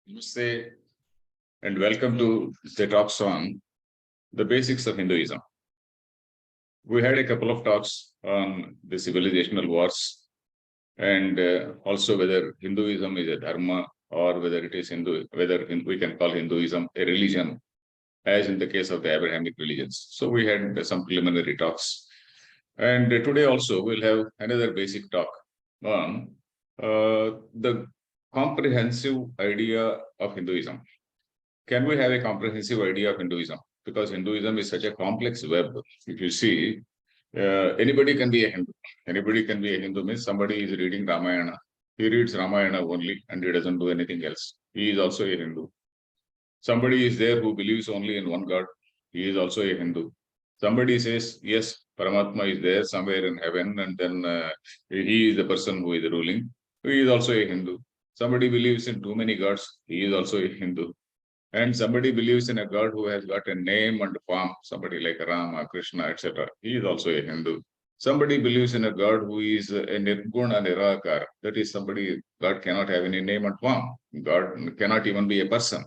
Namaste and welcome to the talks on the basics of Hinduism. We had a couple of talks on the civilizational wars and also whether Hinduism is a dharma or whether it is we can call Hinduism a religion, as in the case of the Abrahamic religions. So we had some preliminary talks. And today also we'll have another basic talk on the comprehensive idea of Hinduism. Can we have a comprehensive idea of Hinduism? Because Hinduism is such a complex web. If you see, anybody can be a Hindu. Anybody can be a Hindu means somebody is reading Ramayana. He reads Ramayana only and he doesn't do anything else. He is also a Hindu. Somebody is there who believes only in one God. He is also a Hindu. Somebody says, yes, Paramatma is there somewhere in heaven, and then he is the person who is ruling. He is also a Hindu. Somebody believes in too many gods. He is also a Hindu. And somebody believes in a God who has got a name and form, somebody like Rama, Krishna, etc. He is also a Hindu. Somebody believes in a God who is a Nirguna Nirakara. That is somebody, God cannot have any name and form. God cannot even be a person.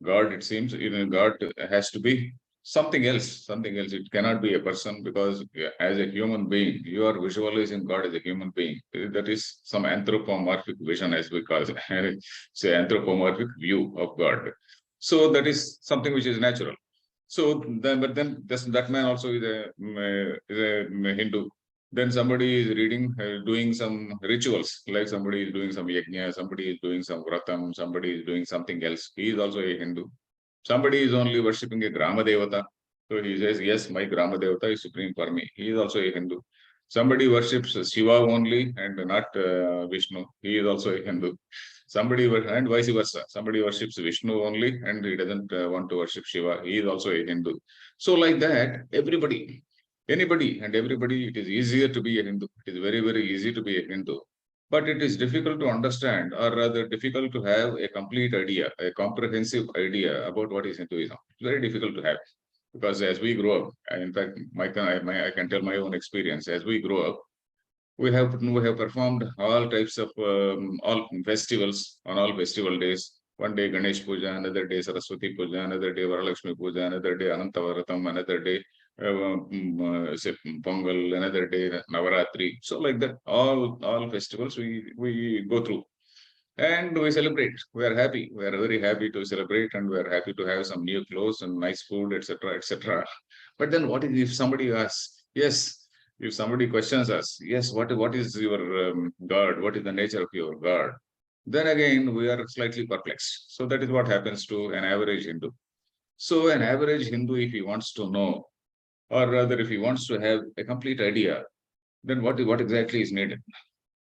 God, it seems, even God has to be something else. It cannot be a person because as a human being, you are visualizing God as a human being. That is some anthropomorphic vision, as we call it, say anthropomorphic view of God. So that is something which is natural. So then, but then that man also is a Hindu. Then somebody is reading, doing some rituals, like somebody is doing some yajna, somebody is doing some vratam, somebody is doing something else. He is also a Hindu. Somebody is only worshipping a Grama Devata. So he says, yes, my Grama Devata is supreme for me. He is also a Hindu. Somebody worships Shiva only and not Vishnu. He is also a Hindu. Somebody, and vice versa. Somebody worships Vishnu only and he doesn't want to worship Shiva. He is also a Hindu. So like that, anybody and everybody, it is easier to be a Hindu. It is very, very easy to be a Hindu. But it is difficult to understand, or rather difficult to have a complete idea, a comprehensive idea about what is Hinduism. It's very difficult to have. Because as we grow up, and in fact, I can tell my own experience. As we grow up, we have performed all types of all festivals on all festival days. One day Ganesh Puja, another day Saraswati Puja, another day Varalakshmi Puja, another day Anantavaratam, another day say Pongal, another day Navaratri. So like that, all festivals we go through. And we celebrate. We are happy. We are very happy to celebrate, and we are happy to have some new clothes and nice food, etc., etc. But then, what if somebody asks? Yes, if somebody questions us, yes, what is your God? What is the nature of your God? Then again, we are slightly perplexed. So that is what happens to an average Hindu. So an average Hindu, if he wants to know, or rather, if he wants to have a complete idea, then what exactly is needed?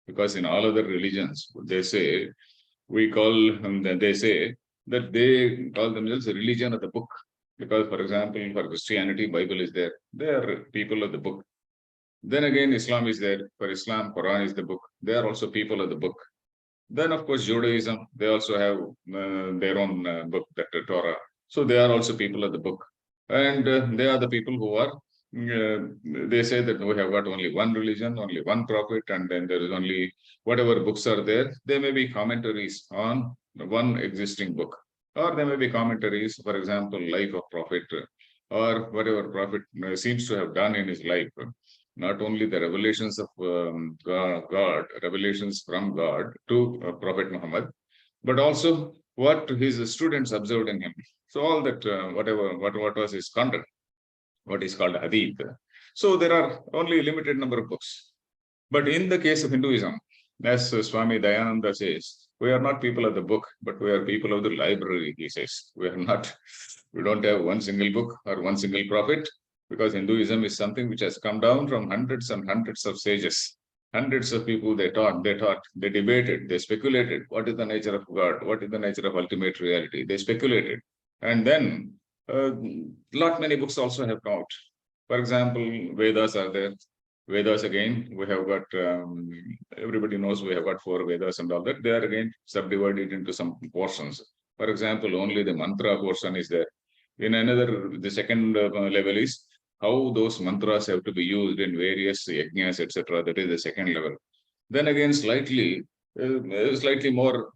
Because in all other religions, they say they say that they call themselves a religion of the book. Because, for example, for Christianity, Bible is there. They are people of the book. Then again, Islam is there. For Islam, Quran is the book. They are also people of the book. Then, of course, Judaism, they also have their own book, that Torah. So they are also people of the book. And they are the people who are, they say that we have got only one religion, only one prophet, and then there is only whatever books are there. There may be commentaries on one existing book. Or there may be commentaries, for example, life of prophet, or whatever prophet seems to have done in his life. Not only the revelations of God, revelations from God to Prophet Muhammad, but also what his students observed in him. So all that, what was his conduct, what is called hadith. So there are only a limited number of books. But in the case of Hinduism, as Swami Dayananda says, we are not people of the book, but we are people of the library, he says. We don't have one single book or one single prophet, because Hinduism is something which has come down from hundreds and hundreds of sages. Hundreds of people, they debated, they speculated. What is the nature of God? What is the nature of ultimate reality? They speculated. And then, lot many books also have come out. For example, Vedas are there. Vedas again, we have got, everybody knows we have got 4 Vedas and all that. They are again subdivided into some portions. For example, only the mantra portion is there. In another, the second level is how those mantras have to be used in various yajnas, etc. That is the second level. Then again, slightly more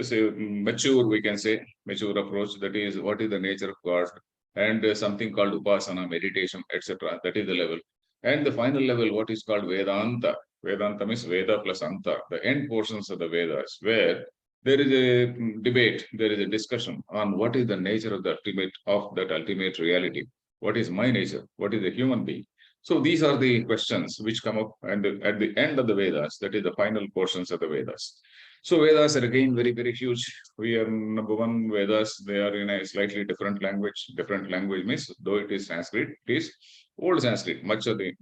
say mature, we can say mature approach. That is, what is the nature of God, and something called upasana, meditation, etc. That is the level. And the final level, what is called Vedanta. Vedanta means Veda plus Anta, the end portions of the Vedas, where there is a debate, there is a discussion on what is the nature of that ultimate reality. What is my nature? What is a human being? So these are the questions which come up, and at the end of the Vedas, that is the final portions of the Vedas. So Vedas are again very, very huge. We are number one, Vedas, they are in a slightly different language. Different language means, though it is Sanskrit, it is old Sanskrit. Much of the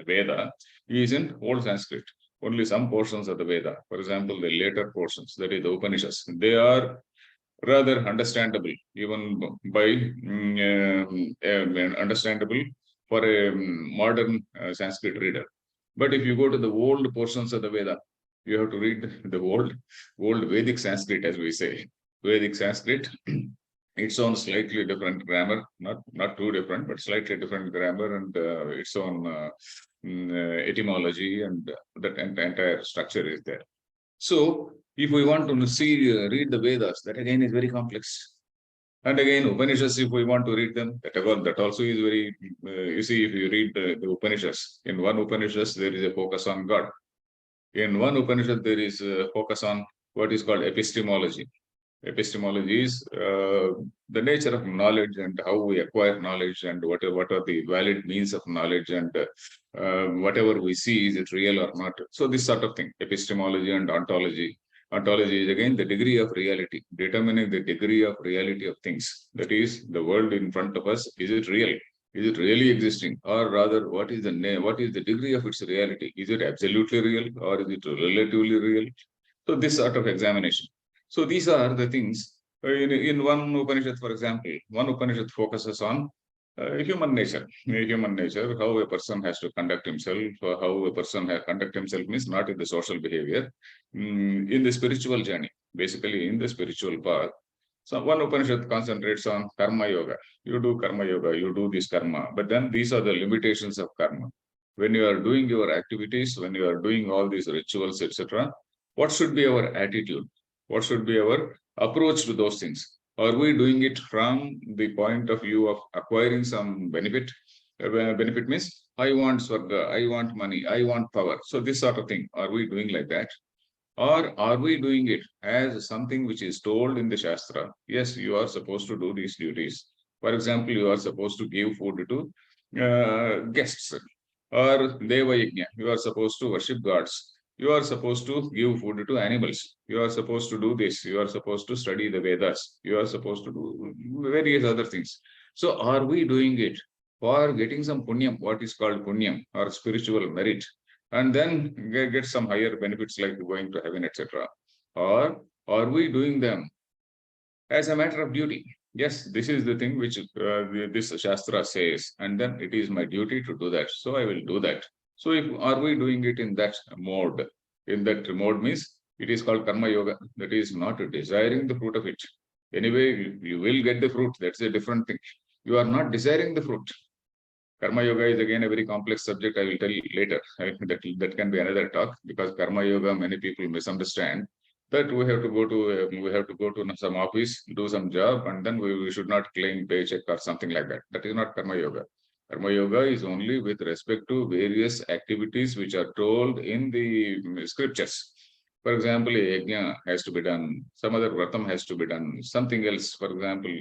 Veda is in old Sanskrit. Only some portions of the Veda, for example, the later portions, that is the Upanishads, they are rather understandable, even by understandable for a modern Sanskrit reader. But if you go to the old portions of the Veda, you have to read the old Vedic Sanskrit, as we say. Vedic Sanskrit, its own slightly different grammar, not too different, but slightly different grammar, and its own etymology, and that entire structure is there. So, if we want to read the Vedas, that again is very complex. And again, Upanishads, if we want to read them, that also is very, you see, if you read the Upanishads, in one Upanishads, there is a focus on God. In one Upanishad, there is a focus on what is called epistemology. Epistemology is the nature of knowledge and how we acquire knowledge, and what are the valid means of knowledge, and whatever we see, is it real or not? So this sort of thing, epistemology and ontology. Ontology is again the degree of reality, determining the degree of reality of things. That is, the world in front of us, is it real? Is it really existing? Or rather, what is the degree of its reality? Is it absolutely real, or is it relatively real? So this sort of examination. So these are the things. In one Upanishad, for example, one Upanishad focuses on human nature. Human nature, how a person has to conduct himself, how a person has conduct himself means not in the social behavior, in the spiritual journey, basically in the spiritual path. So one Upanishad concentrates on karma yoga. You do karma yoga, you do this karma, but then these are the limitations of karma. When you are doing your activities, when you are doing all these rituals, etc., what should be our attitude? What should be our approach to those things? Are we doing it from the point of view of acquiring some benefit? Benefit means, I want swarga, I want money, I want power. So this sort of thing, are we doing like that? Or are we doing it as something which is told in the Shastra? Yes, you are supposed to do these duties. For example, you are supposed to give food to guests, or Deva Yajna. You are supposed to worship gods. You are supposed to give food to animals. You are supposed to do this. You are supposed to study the Vedas. You are supposed to do various other things. So, are we doing it for getting some punyam, what is called punyam, or spiritual merit, and then get some higher benefits like going to heaven, etc.? Or are we doing them as a matter of duty? Yes, this is the thing which this Shastra says, and then it is my duty to do that. So I will do that. So if are we doing it in that mode? In that mode means it is called karma yoga. That is not desiring the fruit of it. Anyway, you will get the fruit. That's a different thing. You are not desiring the fruit. Karma yoga is again a very complex subject. I will tell you later. That can be another talk, because karma yoga many people misunderstand that we have to go to some office, do some job, and then we should not claim paycheck or something like that. That is not karma yoga. Karma yoga is only with respect to various activities which are told in the scriptures. For example, a yajna has to be done, some other vratam has to be done, something else. For example,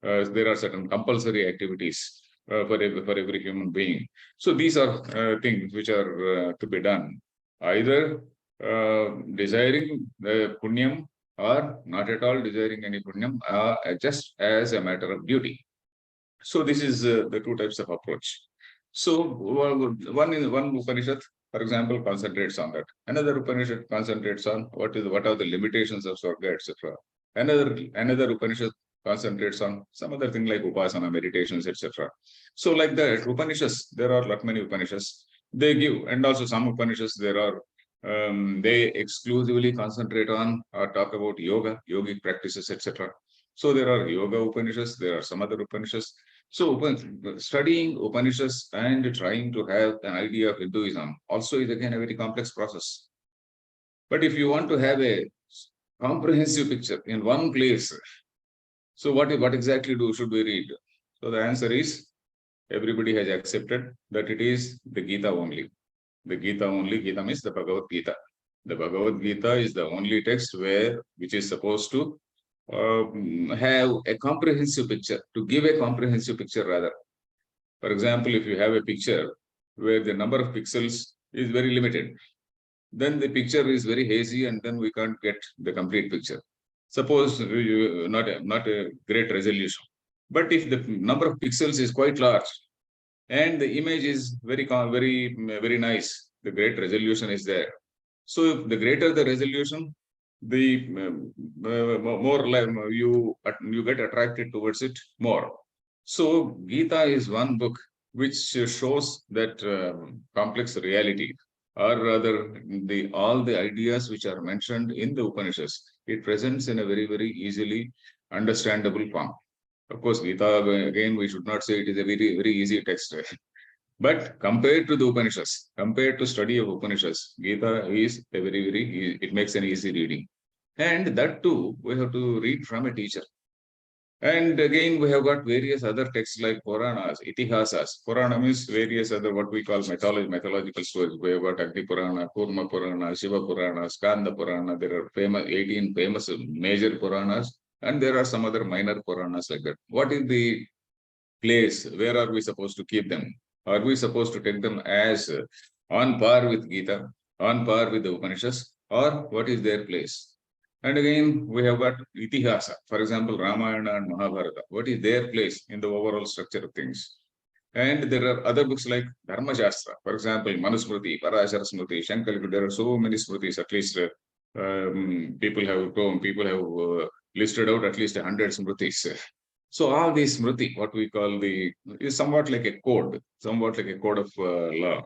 there are certain compulsory activities for every human being. So these are things which are to be done, either desiring the punyam or not at all desiring any punyam, just as a matter of duty. So this is the two types of approach. So one Upanishad, for example, concentrates on that. Another Upanishad concentrates on what are the limitations of Swarga, etc. Another Upanishad concentrates on some other thing like upasana, meditations, etc. So like that, Upanishads, there are lot many Upanishads. They give, and also some Upanishads, there are they exclusively concentrate on or talk about yoga, yogic practices, etc. So there are yoga Upanishads, there are some other Upanishads. So studying Upanishads and trying to have an idea of Hinduism also is again a very complex process. But if you want to have a comprehensive picture in one place. So what exactly should we read? So the answer is everybody has accepted that it is the Gita only. The Gita only. Gita means the Bhagavad Gita. The Bhagavad Gita is the only text which is supposed to have a comprehensive picture, to give a comprehensive picture rather. For example, if you have a picture where the number of pixels is very limited, then the picture is very hazy and then we can't get the complete picture. Suppose not a great resolution, but if the number of pixels is quite large and the image is very nice, the great resolution is there. So if the greater the resolution, the more you get attracted towards it more. So Gita is one book which shows that complex reality, or rather all the ideas which are mentioned in the Upanishads. It presents in a very easily understandable form. Of course, Gita, again, we should not say it is a very easy text. But compared to the Upanishads, compared to study of Upanishads, Gita is a it makes an easy reading. And that too, we have to read from a teacher. And again, we have got various other texts like Puranas, Itihasas. Purana means various other what we call mythological stories. We have got Agni Purana, Kurma Purana, Shiva Purana, Skanda Purana. There are 18 famous major Puranas, and there are some other minor Puranas like that. What is the place? Where are we supposed to keep them? Are we supposed to take them as on par with Gita, on par with the Upanishads, or what is their place? And again, we have got Itihasa, for example, Ramayana and Mahabharata. What is their place in the overall structure of things? And there are other books like Dharma Shastra, for example, Manusmriti, Parashara Smriti, Shankar. There are so many Smritis, at least people have listed out at least 100 Smritis. So all these Smriti, what we call is somewhat like a code of law.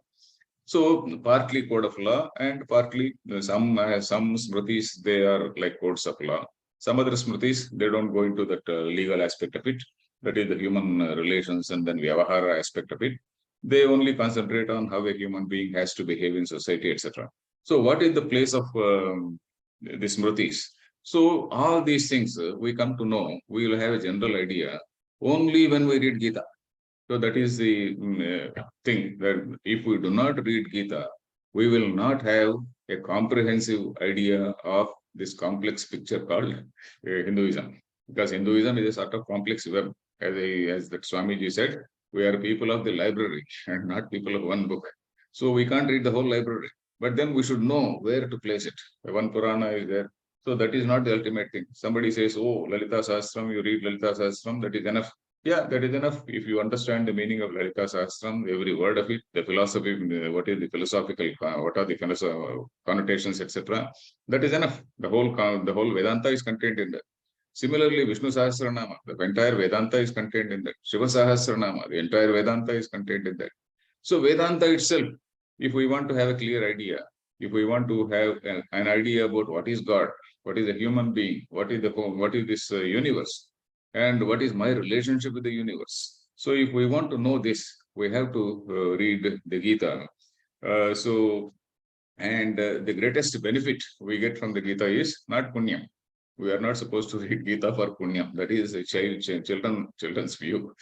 So partly code of law and partly some smritis, they are like codes of law. Some other smritis, they don't go into that legal aspect of it. That is the human relations and then vyavahara aspect of it. They only concentrate on how a human being has to behave in society, etc. So what is the place of the smritis? So all these things we come to know, we will have a general idea only when we read Gita. So that is the thing, that if we do not read Gita, we will not have a comprehensive idea of this complex picture called Hinduism. Because Hinduism is a sort of complex web. As that Swamiji said, we are people of the library and not people of one book. So we can't read the whole library. But then we should know where to place it. One Purana is there. So that is not the ultimate thing. Somebody says, oh, Lalita Sahasram, you read Lalita Sahasram, that is enough. Yeah, that is enough. If you understand the meaning of Lalita Sahasram, every word of it, the philosophy, what is the philosophical, what are the connotations, etc., that is enough. The whole Vedanta is contained in that. Similarly, Vishnu Sahasranama, the entire Vedanta is contained in that. Shiva Sahasranama, the entire Vedanta is contained in that. So Vedanta itself, if we want to have a clear idea, if we want to have an idea about what is God, what is a human being, what is this universe, and what is my relationship with the universe. So if we want to know this, we have to read the Gita. The greatest benefit we get from the Gita is not punyam. We are not supposed to read Gita for punyam. That is a children's view.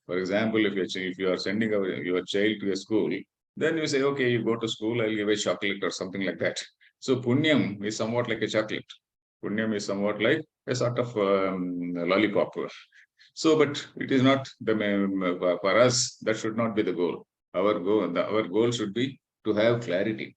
For example, if you are sending your child to a school, then you say, okay, you go to school, I'll give a chocolate or something like that. So punyam is somewhat like a chocolate. Punyam is somewhat like a sort of lollipop. So, but it is not for us. That should not be the goal. Our goal should be to have clarity.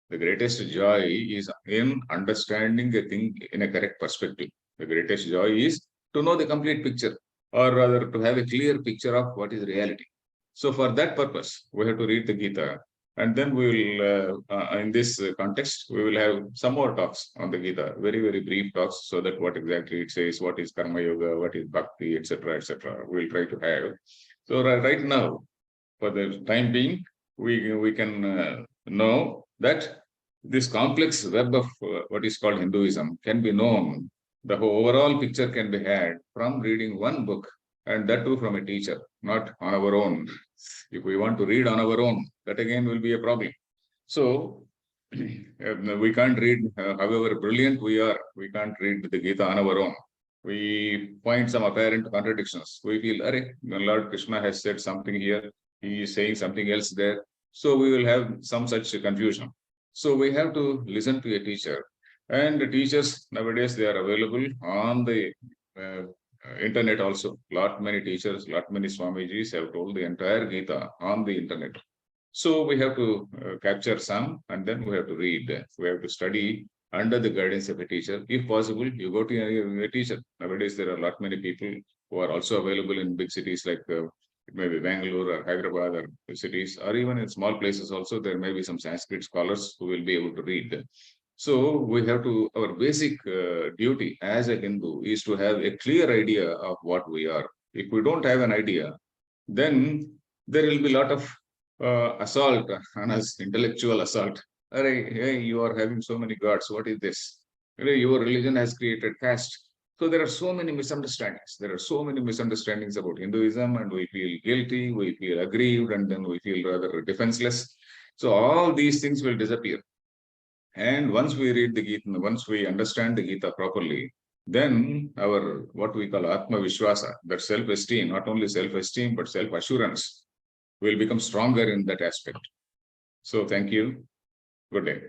The greatest joy is in understanding a thing in a correct perspective. The greatest joy is to know the complete picture, or rather to have a clear picture of what is reality. So for that purpose, we have to read the Gita. And then we will, in this context, we will have some more talks on the Gita, very brief talks, so that what exactly it says, what is Karma Yoga, what is Bhakti, etc., etc. We'll try to have. So right now, for the time being, we can know that this complex web of what is called Hinduism can be known. The whole overall picture can be had from reading one book, and that too from a teacher, not on our own. If we want to read on our own, that again will be a problem. So we can't read, however brilliant we are, we can't read the Gita on our own. We find some apparent contradictions. We feel, Arey, Lord Krishna has said something here, he is saying something else there. So we will have some such confusion. So we have to listen to a teacher. And the teachers nowadays, they are available on the internet also. Lot many teachers, lot many Swamijis have told the entire Gita on the internet. So we have to capture some and then we have to read. We have to study under the guidance of a teacher. If possible, you go to a teacher. Nowadays, there are a lot many people who are also available in big cities like it may be Bangalore or Hyderabad or cities, or even in small places also, there may be some Sanskrit scholars who will be able to read. So we have to, our basic duty as a Hindu is to have a clear idea of what we are. If we don't have an idea, then there will be a lot of assault on us, intellectual assault. Arey, hey, you are having so many gods. What is this? Arey, your religion has created caste. So there are so many misunderstandings. There are so many misunderstandings about Hinduism, and we feel guilty, we feel aggrieved, and then we feel rather defenseless. So all these things will disappear. And once we read the Gita, once we understand the Gita properly, then our what we call Atma Vishwasa, that self-esteem, not only self-esteem, but self-assurance will become stronger in that aspect. So thank you. Good day.